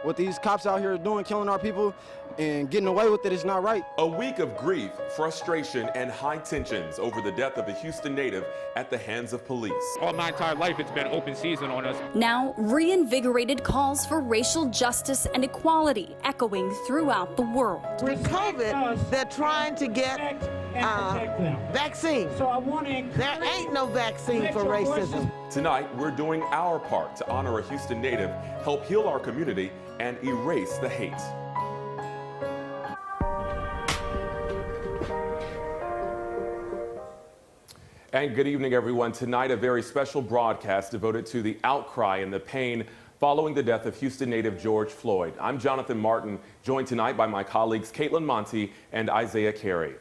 What these cops out here are doing, killing our people and getting away with it, is not right. A week of grief, frustration, and high tensions over the death of a Houston native at the hands of police. All my entire life, it's been open season on us. Now, reinvigorated calls for racial justice and equality echoing throughout the world. With COVID, they're trying to get vaccine. There ain't no vaccine for racism. Tonight, we're doing our part to honor a Houston native, help heal our community, and erase the hate. And good evening, everyone. Tonight, a very special broadcast devoted to the outcry and the pain following the death of Houston native George Floyd. I'm Jonathan Martin, joined tonight by my colleagues Caitlin Monty and Isaiah Carey.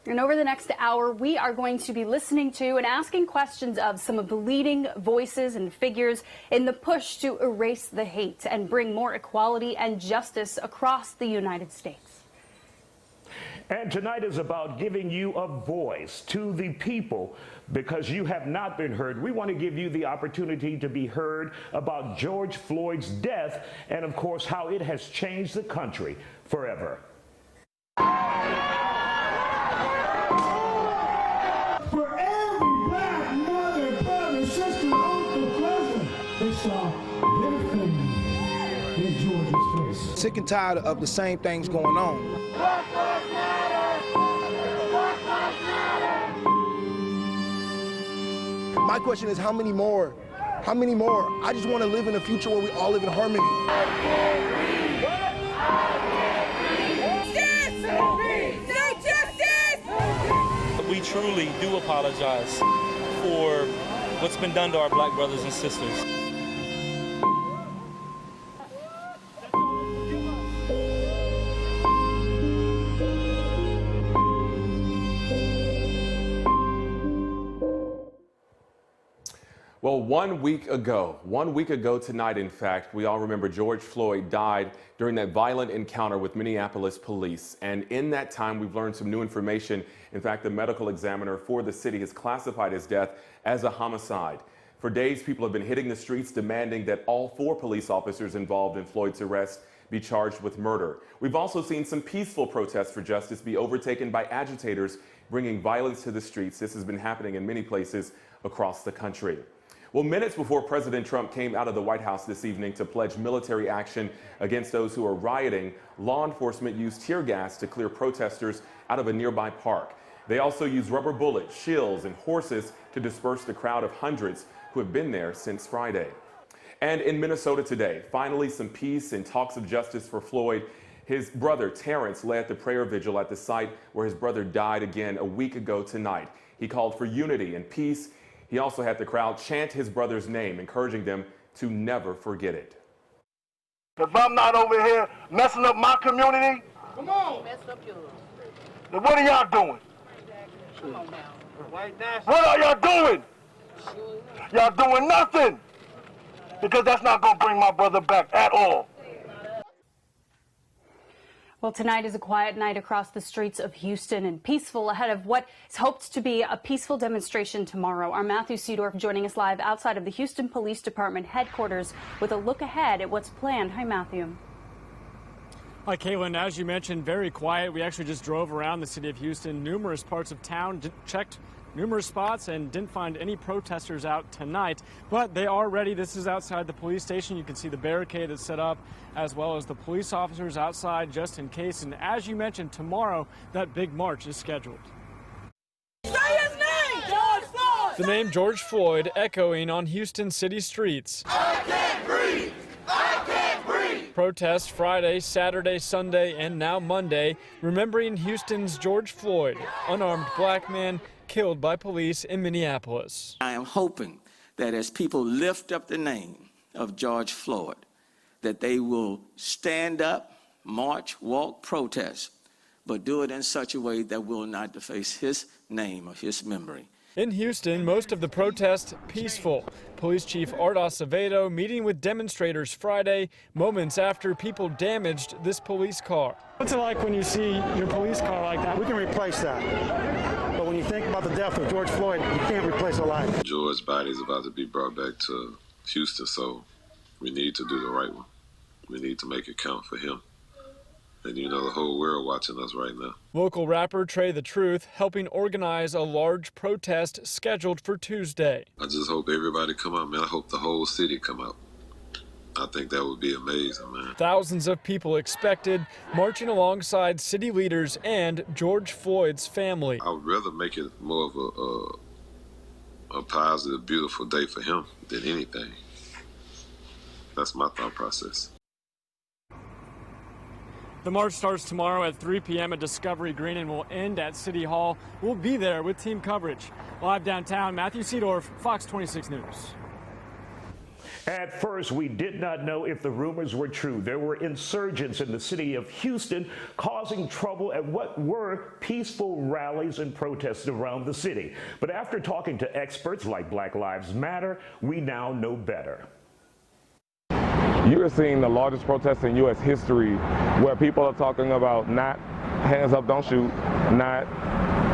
And over the next hour, we are going to be listening to and asking questions of some of the leading voices and figures in the push to erase the hate and bring more equality and justice across the United States. And tonight is about giving you a voice to the people because you have not been heard. We want to give you the opportunity to be heard about George Floyd's death and, of course, how it has changed the country forever. For every black mother, brother, sister, uncle, cousin, they saw their family in George's face. Sick and tired of the same things going on. My question is, how many more? How many more? I just want to live in a future where we all live in harmony. We truly do apologize for what's been done to our black brothers and sisters. Well, 1 week ago tonight, in fact, we all remember George Floyd died during that violent encounter with Minneapolis police. And in that time, we've learned some new information. In fact, the medical examiner for the city has classified his death as a homicide. For days, people have been hitting the streets demanding that all 4 police officers involved in Floyd's arrest be charged with murder. We've also seen some peaceful protests for justice be overtaken by agitators bringing violence to the streets. This has been happening in many places across the country. Well, minutes before President Trump came out of the White House this evening to pledge military action against those who are rioting, law enforcement used tear gas to clear protesters out of a nearby park. They also used rubber bullets, shields, and horses to disperse the crowd of hundreds who have been there since Friday. And in Minnesota today, finally some peace and talks of justice for Floyd. His brother, Terrence, led the prayer vigil at the site where his brother died again a week ago tonight. He called for unity and peace. He also had the crowd chant his brother's name, encouraging them to never forget it. If I'm not over here messing up my community, come on, mess up yours. Then what are y'all doing? Come on now. What are y'all doing? Y'all doing nothing. Because that's not going to bring my brother back at all. Well, tonight is a quiet night across the streets of Houston and peaceful ahead of what is hoped to be a peaceful demonstration tomorrow. Our Matthew Seedorf joining us live outside of the Houston Police Department headquarters with a look ahead at what's planned. Hi, Matthew. Hi, Caitlin. As you mentioned, very quiet. We actually just drove around the city of Houston, numerous parts of town, checked numerous spots and didn't find any protesters out tonight, but they are ready. This is outside the police station. You can see the barricade that's set up, as well as the police officers outside just in case. And as you mentioned, tomorrow that big march is scheduled. Say his name! George Floyd! The name George Floyd echoing on Houston city streets. I can't breathe! I can't breathe! Protests Friday, Saturday, Sunday, and now Monday, remembering Houston's George Floyd, unarmed black man killed by police in Minneapolis. I am hoping that as people lift up the name of George Floyd, that they will stand up, march, walk, protest, but do it in such a way that will not deface his name or his memory. In Houston, most of the protests peaceful. Police Chief Art Acevedo meeting with demonstrators Friday, moments after people damaged this police car. What's it like when you see your police car like that? We can replace that. But when you think about the death of George Floyd, you can't replace a life. George's body is about to be brought back to Houston, so we need to do the right one. We need to make it count for him. And you know, the whole world watching us right now. Local rapper Trey the Truth helping organize a large protest scheduled for Tuesday. I just hope everybody come out, man. I hope the whole city come out. I think that would be amazing, man. Thousands of people expected, marching alongside city leaders and George Floyd's family. I would rather make it more of a positive, beautiful day for him than anything. That's my thought process. The march starts tomorrow at 3 p.m. at Discovery Green and will end at City Hall. We'll be there with team coverage. Live downtown, Matthew Seedorf, Fox 26 News. At first, we did not know if the rumors were true. There were insurgents in the city of Houston causing trouble at what were peaceful rallies and protests around the city. But after talking to experts like Black Lives Matter, we now know better. You are seeing the largest protest in U.S. history where people are talking about not hands up, don't shoot, not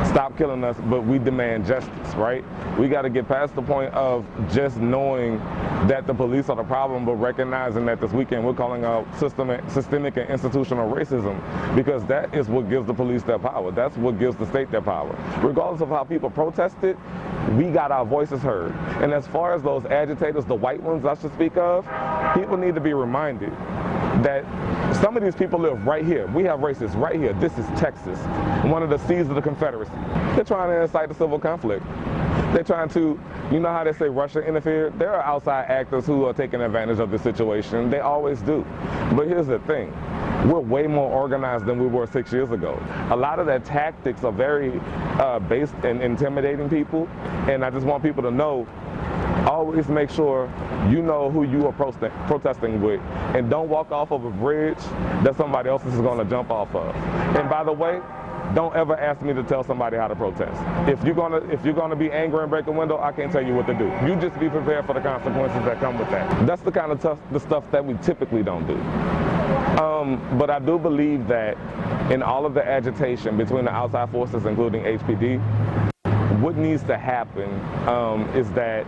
stop killing us, but we demand justice, right? We got to get past the point of just knowing that the police are the problem, but recognizing that this weekend we're calling out systemic and institutional racism, because that is what gives the police their power. That's what gives the state their power. Regardless of how people protested, we got our voices heard. And as far as those agitators, the white ones I should speak of, people need to be reminded that some of these people live right here. We have racists right here. This is Texas, one of the seas of the Confederacy. They're trying to incite a civil conflict. They're trying to, you know how they say Russia interfered? There are outside actors who are taking advantage of the situation. They always do. But here's the thing. We're way more organized than we were 6 years ago. A lot of their tactics are very based in intimidating people. And I just want people to know, always make sure you know who you are protesting with, and don't walk off of a bridge that somebody else is going to jump off of. And by the way, don't ever ask me to tell somebody how to protest. If you're gonna be angry and break a window, I can't tell you what to do. You just be prepared for the consequences that come with that. That's the kind of the stuff that we typically don't do. But I do believe that in all of the agitation between the outside forces, including HPD, what needs to happen is that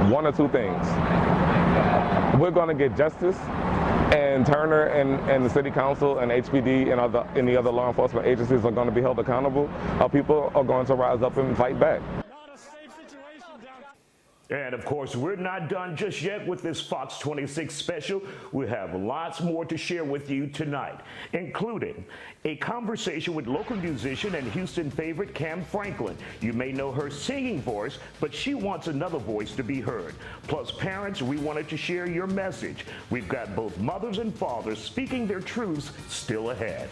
one or two things. We're going to get justice, and Turner and the city council and HPD and any other law enforcement agencies are going to be held accountable. People are going to rise up and fight back. And of course, we're not done just yet with this Fox 26 special. We have lots more to share with you tonight, including a conversation with local musician and Houston favorite Cam Franklin. You may know her singing voice, but she wants another voice to be heard. Plus, parents, we wanted to share your message. We've got both mothers and fathers speaking their truths still ahead.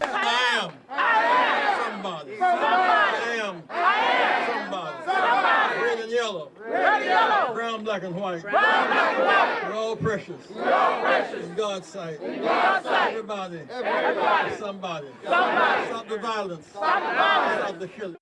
I am somebody. I am somebody. Red and yellow. Brown, black, and white. We're all precious. In God's sight. Everybody. Somebody. Stop the violence. Stop the killing.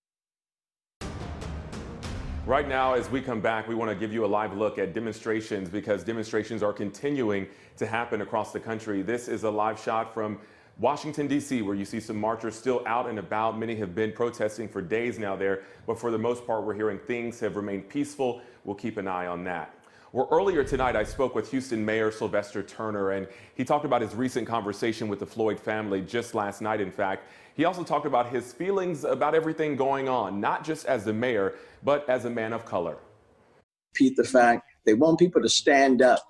Right now, as we come back, we want to give you a live look at demonstrations, because demonstrations are continuing to happen across the country. This is a live shot from Washington, D.C., where you see some marchers still out and about. Many have been protesting for days now there, but for the most part, we're hearing things have remained peaceful. We'll keep an eye on that. Well, earlier tonight, I spoke with Houston Mayor Sylvester Turner, and he talked about his recent conversation with the Floyd family just last night, in fact. He also talked about his feelings about everything going on, not just as the mayor, but as a man of color. Repeat the fact, they want people to stand up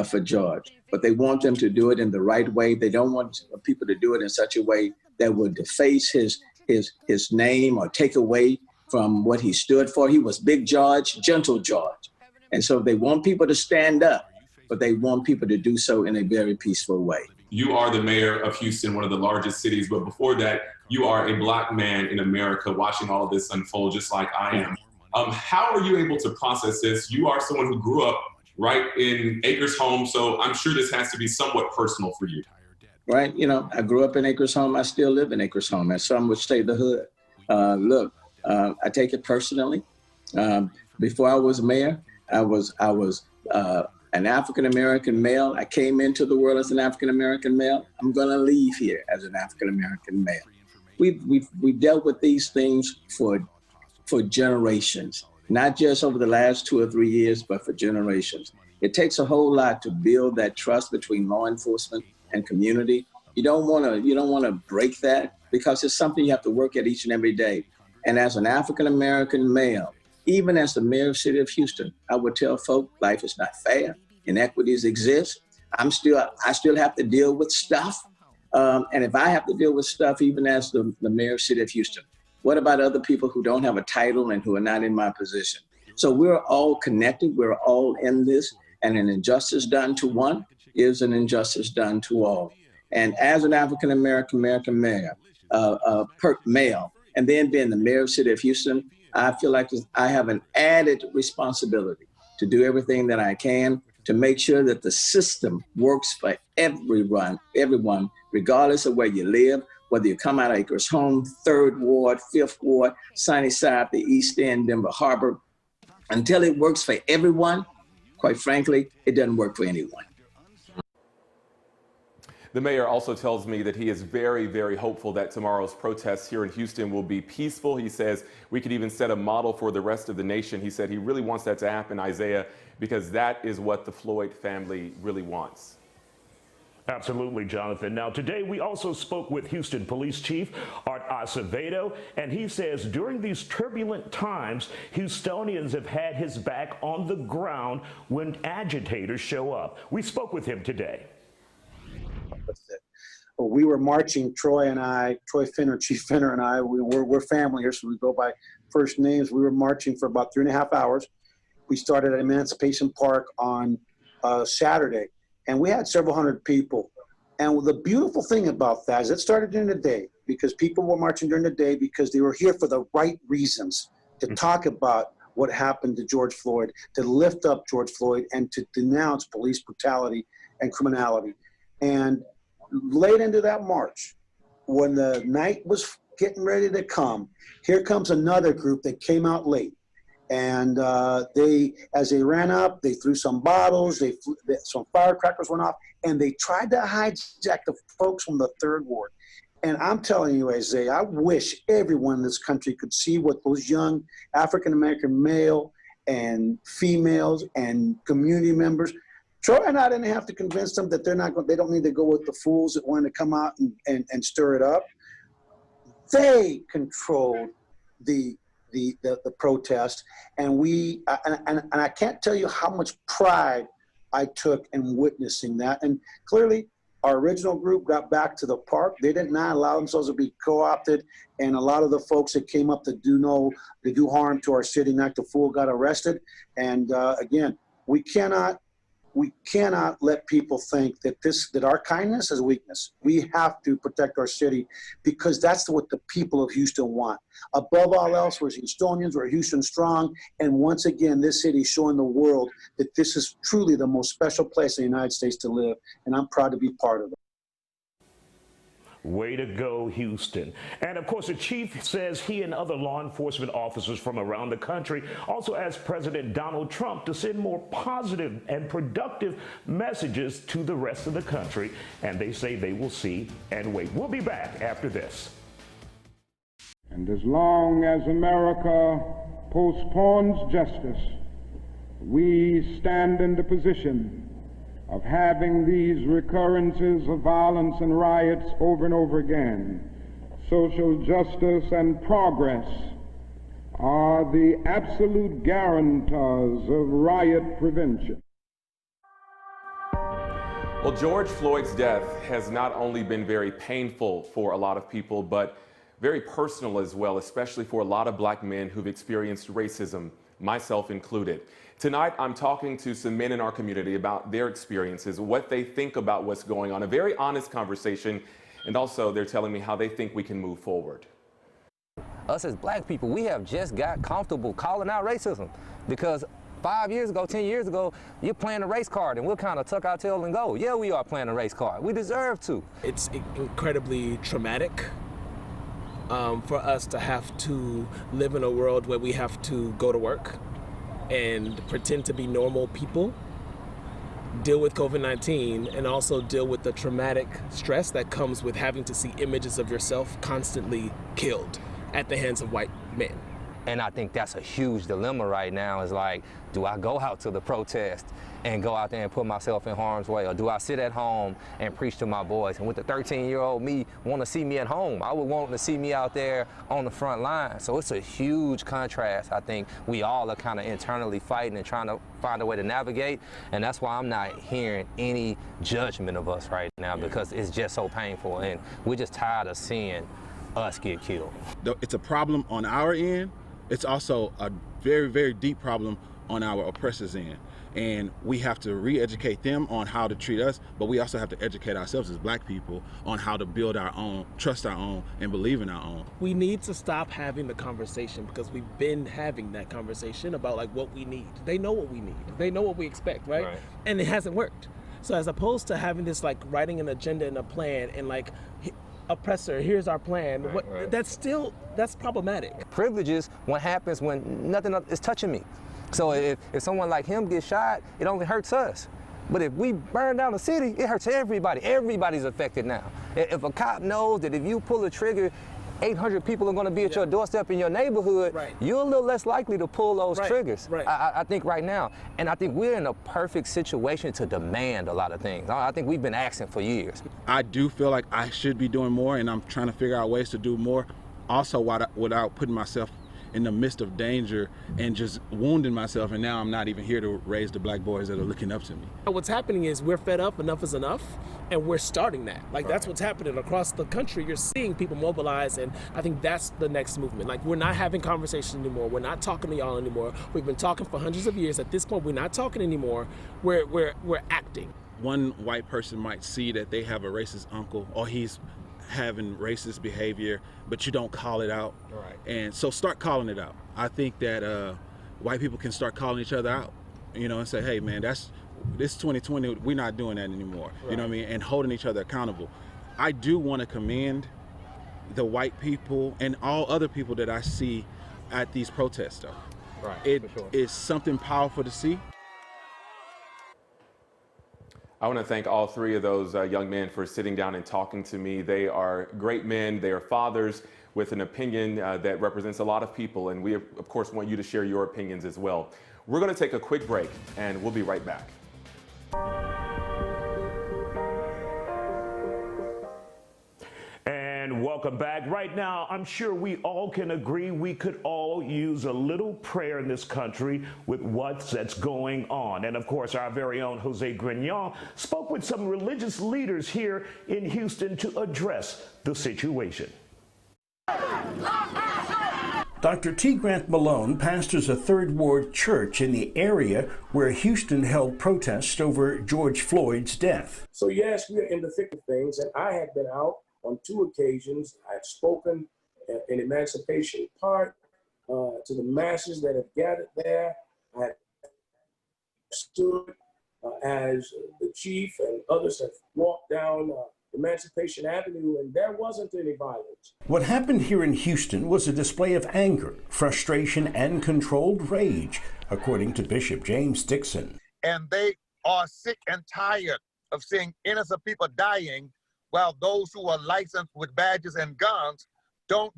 for George, but they want them to do it in the right way. They don't want people to do it in such a way that would deface his name or take away from what he stood for. He was Big George, Gentle George. And so they want people to stand up, but they want people to do so in a very peaceful way. You are the mayor of Houston, one of the largest cities, but before that, you are a Black man in America watching all of this unfold, just like I am. How are you able to process this? You are someone who grew up right in Acres Home, so I'm sure this has to be somewhat personal for you. Right, you know, I grew up in Acres Home. I still live in Acres Home, and some would say the hood. Look, I take it personally. Before I was mayor, I was an African-American male. I came into the world as an African-American male. I'm gonna leave here as an African-American male. We've dealt with these things for generations. not just over the last 2 or 3 years, but for generations. It takes a whole lot to build that trust between law enforcement and community. You don't want to break that, because it's something you have to work at each and every day. And as an African-American male, even as the mayor of the city of Houston, I would tell folk life is not fair, inequities exist. I still have to deal with stuff. And if I have to deal with stuff, even as the mayor of the city of Houston, what about other people who don't have a title and who are not in my position? So we're all connected. We're all in this. And an injustice done to one is an injustice done to all. And as an African-American mayor, male, and then being the mayor of the city of Houston, I feel like I have an added responsibility to do everything that I can to make sure that the system works for everyone, regardless of where you live, whether you come out of Acres Home, 3rd Ward, 5th Ward, Sunnyside, the East End, Denver Harbor. Until it works for everyone, quite frankly, it doesn't work for anyone. The mayor also tells me that he is very, very hopeful that tomorrow's protests here in Houston will be peaceful. He says we could even set a model for the rest of the nation. He said he really wants that to happen, Isaiah, because that is what the Floyd family really wants. Absolutely, Jonathan. Now, today we also spoke with Houston Police Chief Art Acevedo, and he says during these turbulent times, Houstonians have had his back on the ground when agitators show up. We spoke with him today. We were marching, Troy Finner, Chief Finner and I, we're family here, so we go by first names. We were marching for about 3.5 hours. We started at Emancipation Park on Saturday, and we had several hundred people. And the beautiful thing about that is it started during the day, because people were marching during the day because they were here for the right reasons, to talk about what happened to George Floyd, to lift up George Floyd, and to denounce police brutality and criminality. And late into that march, when the night was getting ready to come, here comes another group that came out late. And as they ran up, they threw some bottles, some firecrackers went off, and they tried to hijack the folks from the 3rd Ward. And I'm telling you, Isaiah, I wish everyone in this country could see what those young African-American male and females and community members, Troy and I didn't have to convince them that they don't need to go with the fools that want to come out and stir it up. They controlled the protest, and I can't tell you how much pride I took in witnessing that. And clearly, our original group got back to the park. They did not allow themselves to be co-opted, and a lot of the folks that came up to do harm to our city, not to fool, got arrested. And again, we cannot let people think that our kindness is weakness. We have to protect our city, because that's what the people of Houston want. Above all else, we're Houstonians, we're Houston strong. And once again, this city is showing the world that this is truly the most special place in the United States to live. And I'm proud to be part of it. Way to go, Houston. And of course, the chief says he and other law enforcement officers from around the country also asked President Donald Trump to send more positive and productive messages to the rest of the country. And they say they will see and wait. We'll be back after this. And as long as America postpones justice, we stand in the position of having these recurrences of violence and riots over and over again. Social justice and progress are the absolute guarantors of riot prevention. Well, George Floyd's death has not only been very painful for a lot of people, but very personal as well, especially for a lot of black men who've experienced racism, myself included. Tonight, I'm talking to some men in our community about their experiences, what they think about what's going on, a very honest conversation, and also they're telling me how they think we can move forward. Us as black people, we have just got comfortable calling out racism, because 5 years ago, 10 years ago, you're playing a race card, and we'll kind of tuck our tail and go, yeah, we are playing a race card. We deserve to. It's incredibly traumatic for us to have to live in a world where we have to go to work and pretend to be normal people, deal with COVID-19, and also deal with the traumatic stress that comes with having to see images of yourself constantly killed at the hands of white men. And I think that's a huge dilemma right now, is like, do I go out to the protest and go out there and put myself in harm's way, or do I sit at home and preach to my boys? And with the 13-year-old me want to see me at home, I would want to see me out there on the front line. So it's a huge contrast. I think we all are kind of internally fighting and trying to find a way to navigate, and that's why I'm not hearing any judgment of us right now, because it's just so painful, and we're just tired of seeing us get killed. It's a problem on our end. It's also a very, very deep problem on our oppressors' end. And we have to re-educate them on how to treat us, but we also have to educate ourselves as black people on how to build our own, trust our own, and believe in our own. We need to stop having the conversation, because we've been having that conversation about like what we need. They know what we need. They know what we expect, right? And it hasn't worked. So as opposed to having this like writing an agenda and a plan and like, oppressor, here's our plan. That's problematic. Privileges, what happens when nothing is touching me. So if someone like him gets shot, it only hurts us. But if we burn down the city, it hurts everybody. Everybody's affected now. If a cop knows that if you pull a trigger, 800 people are going to be at your doorstep in your neighborhood, you're a little less likely to pull those triggers, I think, right now. And I think we're in a perfect situation to demand a lot of things. I think we've been asking for years. I do feel like I should be doing more, and I'm trying to figure out ways to do more, also without putting myself in the midst of danger and just wounding myself, and now I'm not even here to raise the black boys that are looking up to me. What's happening is we're fed up, enough is enough, and we're starting that. Like that's what's happening across the country. You're seeing people mobilize, and I think that's the next movement. Like we're not having conversations anymore. We're not talking to y'all anymore. We've been talking for hundreds of years. At this point, we're not talking anymore. We're acting. One white person might see that they have a racist uncle, or he's having racist behavior, but you don't call it out. And so start calling it out. I think that white people can start calling each other out, and say, hey man, this 2020, we're not doing that anymore. You know what I mean? And holding each other accountable. I do want to commend the white people and all other people that I see at these protests though. It is something powerful to see. I want to thank all three of those young men for sitting down and talking to me. They are great men. They are fathers with an opinion that represents a lot of people. And we, of course, want you to share your opinions as well. We're going to take a quick break, and we'll be right back. And welcome back. Right now, I'm sure we all can agree we could all use a little prayer in this country with that's going on. And of course, our very own Jose Grignon spoke with some religious leaders here in Houston to address the situation. Dr. T. Grant Malone pastors a Third Ward church in the area where Houston held protests over George Floyd's death. So yes, we are in the thick of things, and I had been out on 2 occasions. I had spoken in Emancipation Park to the masses that have gathered there. I had stood as the chief, and others have walked down Emancipation Avenue, and there wasn't any violence. What happened here in Houston was a display of anger, frustration, and controlled rage, according to Bishop James Dixon. And they are sick and tired of seeing innocent people dying while those who are licensed with badges and guns don't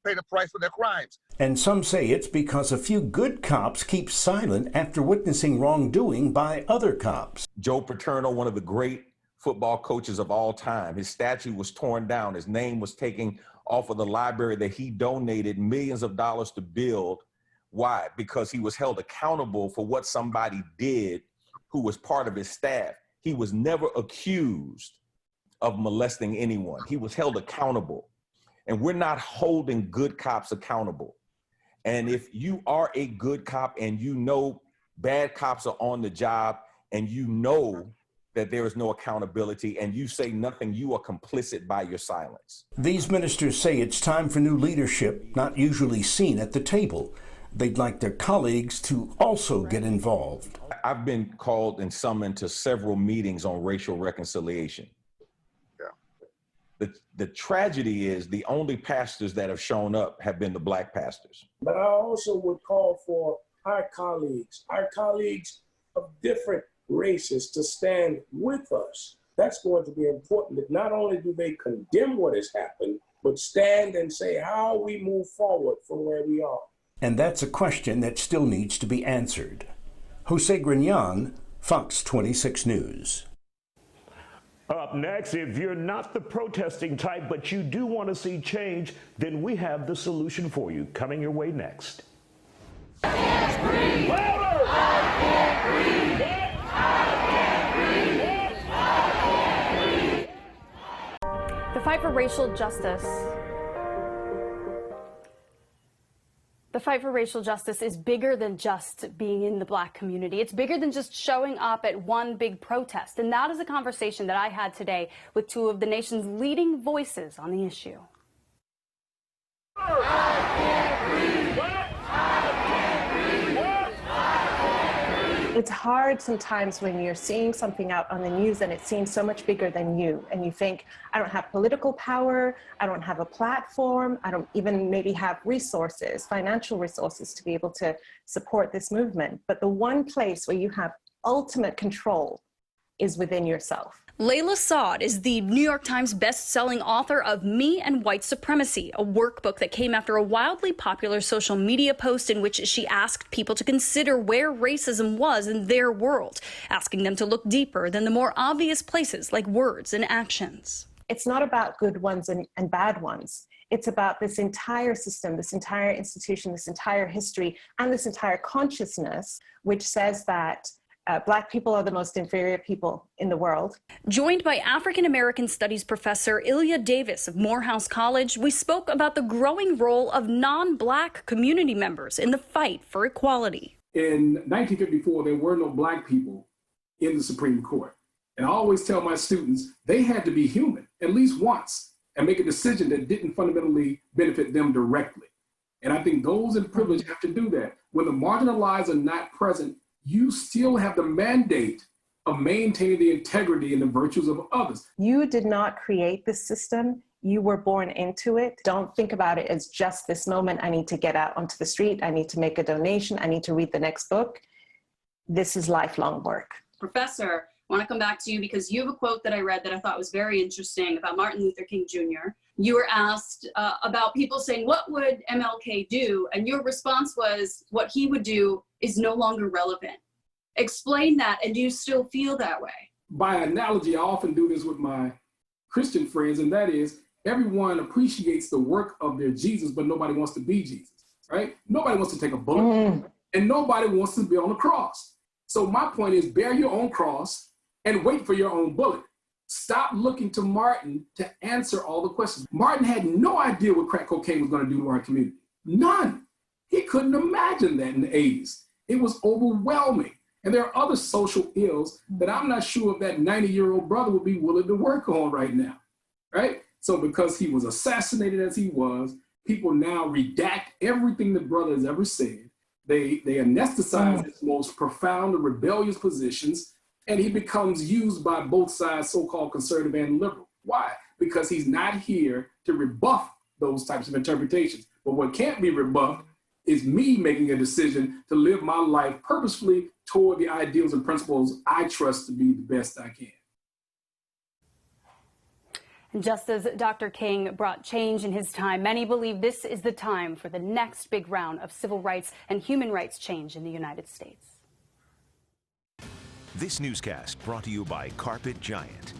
pay the price for their crimes. And some say it's because a few good cops keep silent after witnessing wrongdoing by other cops. Joe Paterno, one of the great football coaches of all time, his statue was torn down. His name was taken off of the library that he donated millions of dollars to build. Why? Because he was held accountable for what somebody did who was part of his staff. He was never accused of molesting anyone. He was held accountable. And we're not holding good cops accountable. And if you are a good cop and you know bad cops are on the job and you know that there is no accountability and you say nothing, you are complicit by your silence. These ministers say it's time for new leadership, not usually seen at the table. They'd like their colleagues to also get involved. I've been called and summoned to several meetings on racial reconciliation. The tragedy is the only pastors that have shown up have been the black pastors. But I also would call for our colleagues of different races to stand with us. That's going to be important, that not only do they condemn what has happened, but stand and say how we move forward from where we are. And that's a question that still needs to be answered. Jose Grignon, Fox 26 News. Up next, if you're not the protesting type, but you do want to see change, then we have the solution for you. Coming your way next. The fight for racial justice. The fight for racial justice is bigger than just being in the Black community. It's bigger than just showing up at one big protest. And that is a conversation that I had today with two of the nation's leading voices on the issue. It's hard sometimes when you're seeing something out on the news and it seems so much bigger than you, and you think, I don't have political power, I don't have a platform, I don't even maybe have resources, financial resources to be able to support this movement. But the one place where you have ultimate control is within yourself. Layla Saad is the New York Times best-selling author of Me and White Supremacy, a workbook that came after a wildly popular social media post in which she asked people to consider where racism was in their world, asking them to look deeper than the more obvious places like words and actions. It's not about good ones and bad ones. It's about this entire system, this entire institution, this entire history, and this entire consciousness, which says that Black people are the most inferior people in the world. Joined by African American Studies professor Ilya Davis of Morehouse College, we spoke about the growing role of non-Black community members in the fight for equality. In 1954, there were no Black people in the Supreme Court. And I always tell my students, they had to be human at least once and make a decision that didn't fundamentally benefit them directly. And I think those in privilege have to do that. When the marginalized are not present, you still have the mandate of maintaining the integrity and the virtues of others. You did not create this system. You were born into it. Don't think about it as just this moment. I need to get out onto the street. I need to make a donation. I need to read the next book. This is lifelong work. Professor, I want to come back to you because you have a quote that I read that I thought was very interesting about Martin Luther King Jr. You were asked about people saying, what would MLK do? And your response was, what he would do is no longer relevant. Explain that, and do you still feel that way? By analogy, I often do this with my Christian friends, and that is, everyone appreciates the work of their Jesus, but nobody wants to be Jesus, right? Nobody wants to take a bullet, and nobody wants to be on the cross. So my point is, bear your own cross and wait for your own bullet. Stop looking to Martin to answer all the questions. Martin had no idea what crack cocaine was going to do to our community. None. He couldn't imagine that in the 80s. It was overwhelming. And there are other social ills that I'm not sure if that 90-year-old brother would be willing to work on right now, right? So because he was assassinated as he was, people now redact everything the brother has ever said. They anesthetize his most profound and rebellious positions, and he becomes used by both sides, so-called conservative and liberal. Why? Because he's not here to rebuff those types of interpretations. But what can't be rebuffed is me making a decision to live my life purposefully toward the ideals and principles I trust to be the best I can. And just as Dr. King brought change in his time, many believe this is the time for the next big round of civil rights and human rights change in the United States. This newscast brought to you by Carpet Giant.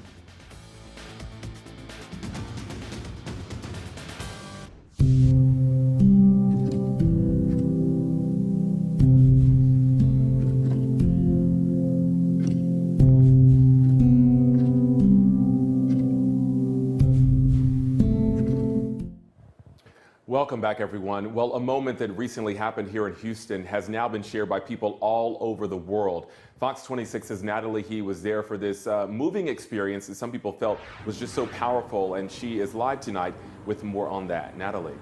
Welcome back, everyone. Well, a moment that recently happened here in Houston has now been shared by people all over the world. Fox 26's Natalie He was there for this moving experience that some people felt was just so powerful, and she is live tonight with more on that. Natalie.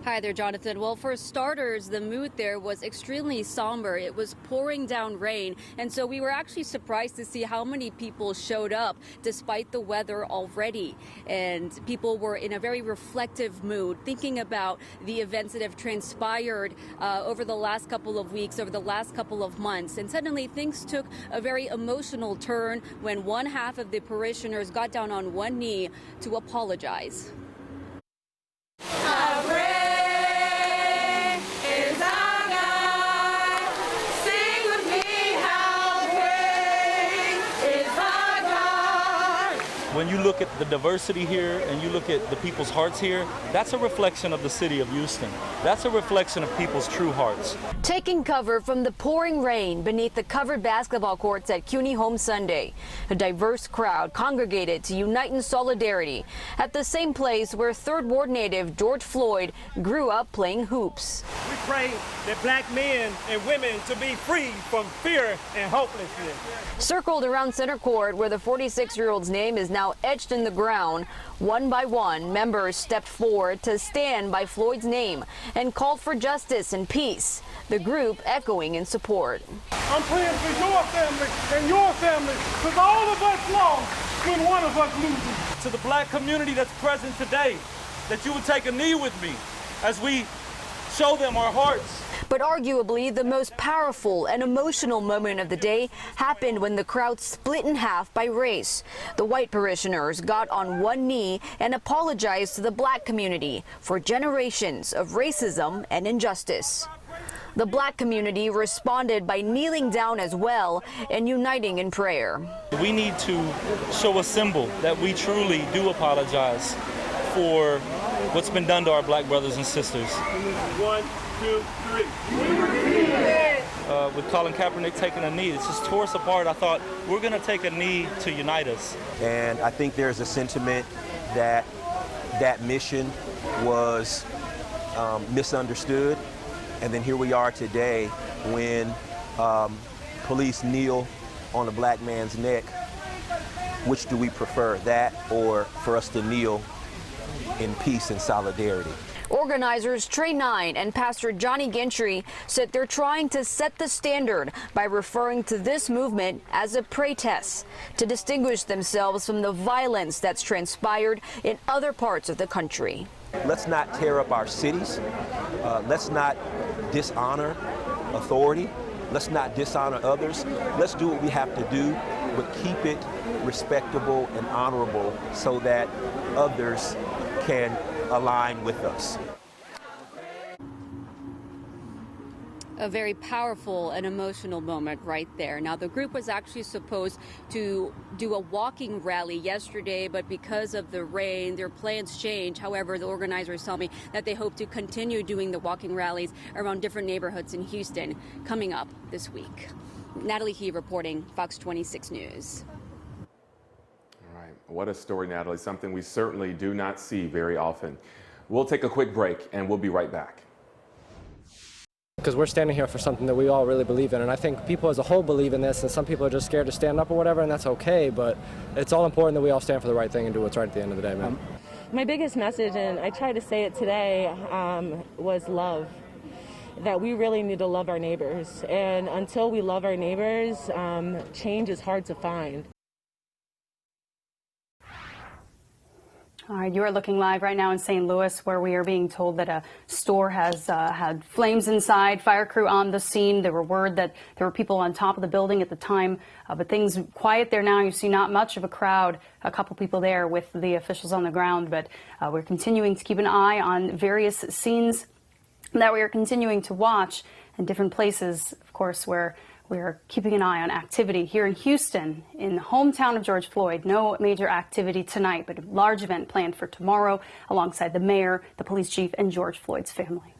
Hi there, Jonathan. Well, for starters, the mood there was extremely somber. It was pouring down rain, and so we were actually surprised to see how many people showed up despite the weather already. And people were in a very reflective mood, thinking about the events that have transpired over the last couple of weeks, over the last couple of months. And suddenly things took a very emotional turn when one half of the parishioners got down on one knee to apologize. when you look at the diversity here and you look at the people's hearts here, that's a reflection of the city of Houston. That's a reflection of people's true hearts. Taking cover from the pouring rain beneath the covered basketball courts at CUNY Home Sunday, a diverse crowd congregated to unite in solidarity at the same place where Third Ward native George Floyd grew up playing hoops. We pray that black men and women to be free from fear and hopelessness. Circled around center court where the 46-year-old's name is now etched in the ground, one by one, members stepped forward to stand by Floyd's name and called for justice and peace, the group echoing in support. I'm praying for your family and your family, because all of us lost when one of us loses. To the black community that's present today, that you would take a knee with me as we show them our hearts. But arguably the most powerful and emotional moment of the day happened when the crowd split in half by race. The white parishioners got on one knee and apologized to the black community for generations of racism and injustice. The black community responded by kneeling down as well and uniting in prayer. We need to show a symbol that we truly do apologize for what's been done to our black brothers and sisters. 1, 2, 3. With Colin Kaepernick taking a knee, it just tore us apart. I thought, we're going to take a knee to unite us. And I think there's a sentiment that that mission was misunderstood. And then here we are today when police kneel on a black man's neck. Which do we prefer, that or for us to kneel in peace and solidarity? Organizers Trey Nine and Pastor Johnny Gentry said they're trying to set the standard by referring to this movement as a protest to distinguish themselves from the violence that's transpired in other parts of the country. Let's not tear up our cities. Let's not dishonor authority. Let's not dishonor others. Let's do what we have to do, but keep it respectable and honorable so that others can align with us. A very powerful and emotional moment right there. Now, the group was actually supposed to do a walking rally yesterday, but because of the rain, their plans changed. However, the organizers tell me that they hope to continue doing the walking rallies around different neighborhoods in Houston coming up this week. Natalie He reporting, Fox 26 News. All right, what a story, Natalie. Something we certainly do not see very often. We'll take a quick break and we'll be right back. Because we're standing here for something that we all really believe in, and I think people as a whole believe in this, and some people are just scared to stand up or whatever, and that's okay, but it's all important that we all stand for the right thing and do what's right at the end of the day, man. My biggest message, and I tried to say it today, was love. That we really need to love our neighbors, and until we love our neighbors, change is hard to find. All right, you are looking live right now in St. Louis, where we are being told that a store has had flames inside. Fire crew on the scene. There were word that there were people on top of the building at the time, but things quiet there now. You see not much of a crowd, a couple people there with the officials on the ground, but we're continuing to keep an eye on various scenes that we are continuing to watch in different places, of course, where we are keeping an eye on activity here in Houston, in the hometown of George Floyd. No major activity tonight, but a large event planned for tomorrow alongside the mayor, the police chief, and George Floyd's family.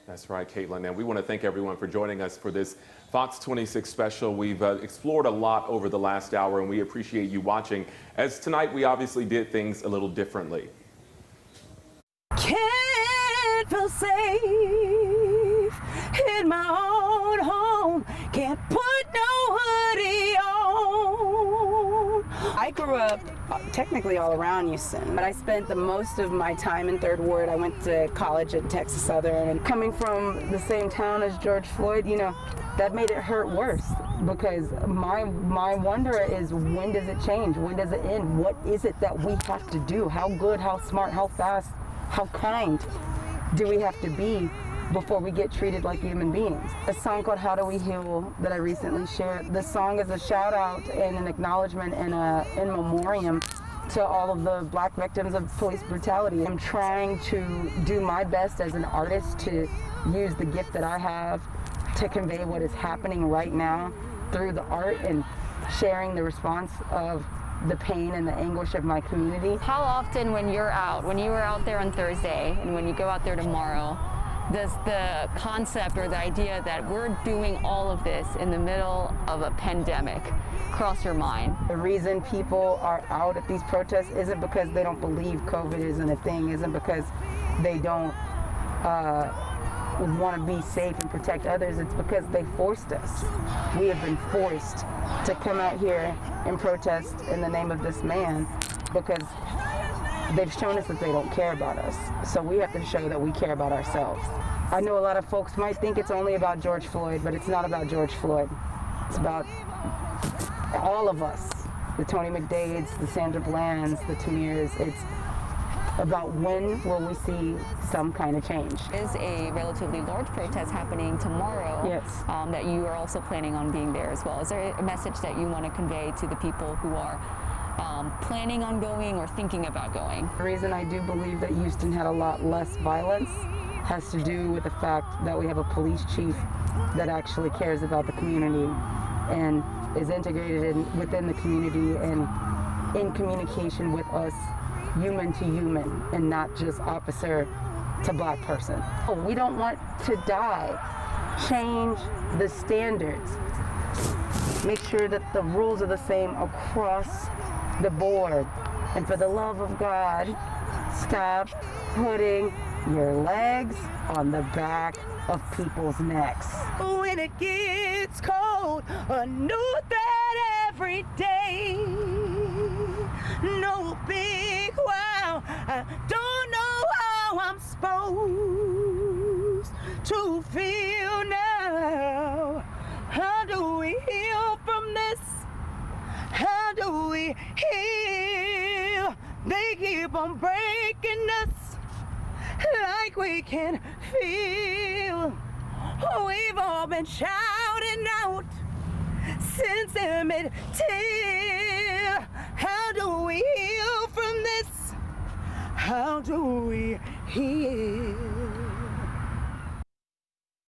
That's right, Caitlin. And we want to thank everyone for joining us for this Fox 26 special. We've explored a lot over the last hour, and we appreciate you watching. As tonight, we obviously did things a little differently. Can't feel safe in my own home. Can't put no hoodie on. I grew up technically all around Houston, but I spent the most of my time in Third Ward. I went to college at Texas Southern, and coming from the same town as George Floyd, you know, that made it hurt worse, because my wonder is, when does it change? When does it end? What is it that we have to do? How good, how smart, how fast, how kind do we have to be before we get treated like human beings? A song called How Do We Heal that I recently shared. This song is a shout out and an acknowledgement and an in memoriam to all of the Black victims of police brutality. I'm trying to do my best as an artist to use the gift that I have to convey what is happening right now through the art and sharing the response of the pain and the anguish of my community. How often when you were out there on Thursday and when you go out there tomorrow, does the concept or the idea that we're doing all of this in the middle of a pandemic cross your mind? The reason people are out at these protests isn't because they don't believe COVID isn't a thing, isn't because they don't want to be safe and protect others. It's because they forced us. We have been forced to come out here and protest in the name of this man because they've shown us that they don't care about us. So we have to show that we care about ourselves. I know a lot of folks might think it's only about George Floyd, but it's not about George Floyd. It's about all of us. The Tony McDades, the Sandra Blands, the Tamirs. It's about when will we see some kind of change. There is a relatively large protest happening tomorrow. Yes. That you are also planning on being there as well. Is there a message that you want to convey to the people who are planning on going or thinking about going? The reason I do believe that Houston had a lot less violence has to do with the fact that we have a police chief that actually cares about the community and is integrated within the community and in communication with us, human to human, and not just officer to black person. We don't want to die. Change the standards. Make sure that the rules are the same across the board. And for the love of God, stop putting your legs on the back of people's necks. When it gets cold, a new threat every day. No big wow, I don't know how I'm supposed to feel now. How do we heal from this? How do we heal? They keep on breaking us like we can feel. We've all been shouting out since Emmett Till. How do we heal from this? How do we heal?